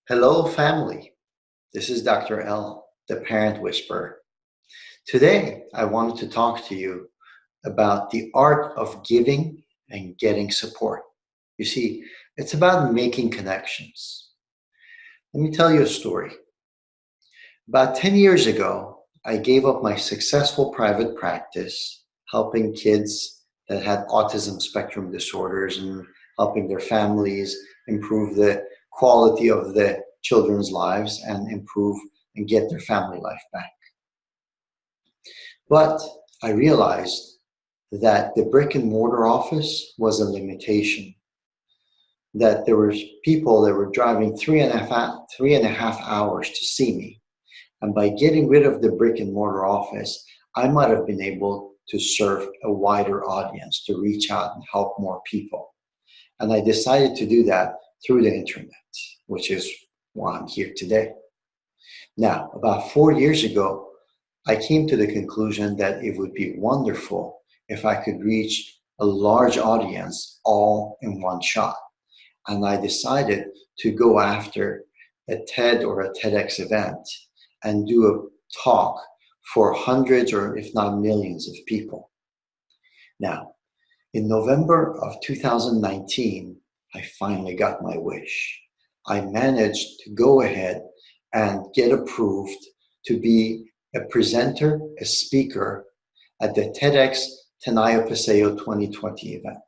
Hello, family. This is Dr. L, the Parent Whisperer. Today, I wanted to talk to you about the art of giving and getting support. You see, it's about making connections. Let me tell you a story. About 10 years ago, I gave up my successful private practice helping kids that had autism spectrum disorders and helping their families improve the quality of the children's lives and improve and get their family life back. But I realized that the brick and mortar office was a limitation, that there were people that were driving three and a half hours to see me. And by getting rid of the brick and mortar office, I might have been able to serve a wider audience, to reach out and help more people. And I decided to do that through the internet, which is why I'm here today. Now, about 4 years ago, I came to the conclusion that it would be wonderful if I could reach a large audience all in one shot. And I decided to go after a TED or a TEDx event and do a talk for hundreds or if not millions of people. Now, in November of 2019, I finally got my wish. I managed to go ahead and get approved to be a presenter, a speaker at the TEDx Tenaya Paseo 2020 event.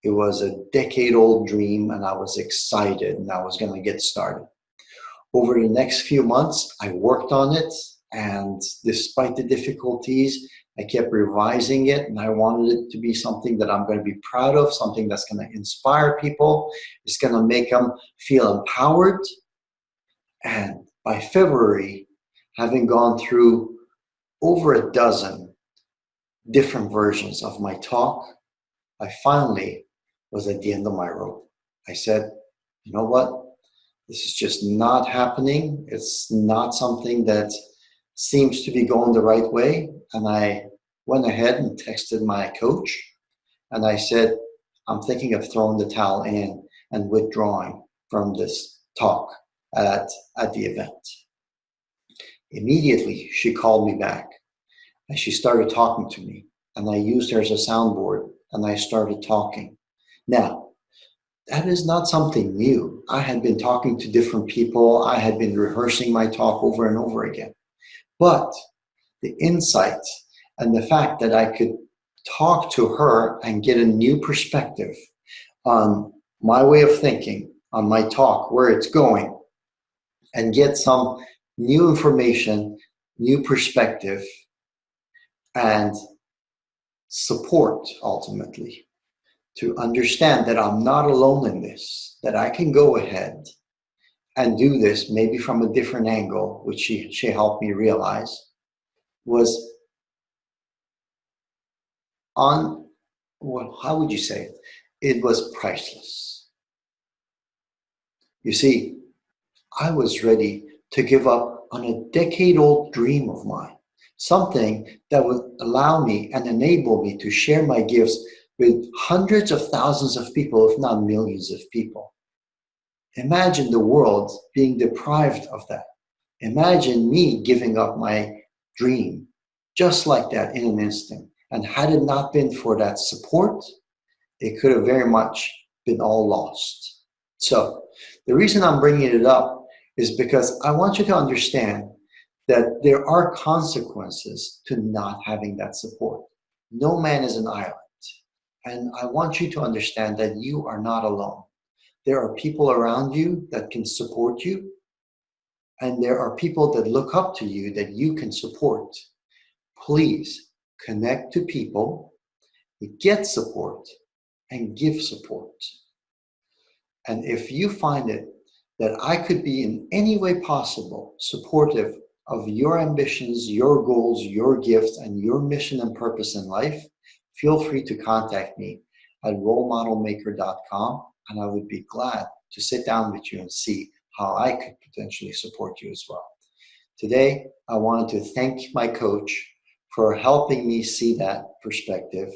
It was a decade-old dream and I was excited and I was going to get started. Over the next few months, I worked on it, and despite the difficulties, I kept revising it, and I wanted it to be something that I'm going to be proud of, something that's going to inspire people, it's going to make them feel empowered. And by February, having gone through over a dozen different versions of my talk, I finally was at the end of my rope. I said, you know what? This is just not happening. It's not something that seems to be going the right way. And I went ahead and texted my coach and I said, I'm thinking of throwing the towel in and withdrawing from this talk at the event. Immediately, she called me back and she started talking to me. And I used her as a soundboard and I started talking. Now, that is not something new. I had been talking to different people. I had been rehearsing my talk over and over again. But the insight and the fact that I could talk to her and get a new perspective on my way of thinking, on my talk, where it's going, and get some new information, new perspective, and support ultimately, to understand that I'm not alone in this, that I can go ahead and do this maybe from a different angle, which she helped me realize, was how would you say it? It was priceless. You see, I was ready to give up on a decade-old dream of mine, something that would allow me and enable me to share my gifts with hundreds of thousands of people, if not millions of people. Imagine the world being deprived of that. Imagine me giving up my dream just like that in an instant. And had it not been for that support, it could have very much been all lost. So the reason I'm bringing it up is because I want you to understand that there are consequences to not having that support. No man is an island. And I want you to understand that you are not alone. There are people around you that can support you, and there are people that look up to you that you can support. Please connect to people, get support, and give support. And if you find it that I could be in any way possible supportive of your ambitions, your goals, your gifts, and your mission and purpose in life, feel free to contact me at rolemodelmaker.com, and I would be glad to sit down with you and see how I could potentially support you as well. Today, I wanted to thank my coach for helping me see that perspective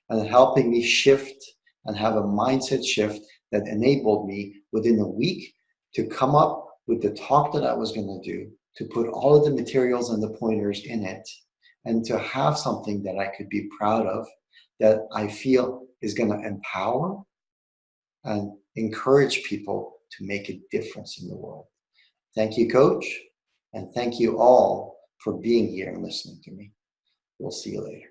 and helping me shift and have a mindset shift that enabled me within a week to come up with the talk that I was going to do, to put all of the materials and the pointers in it, and to have something that I could be proud of, that I feel is going to empower and encourage people to make a difference in the world. Thank you, Coach, and thank you all for being here and listening to me. We'll see you later.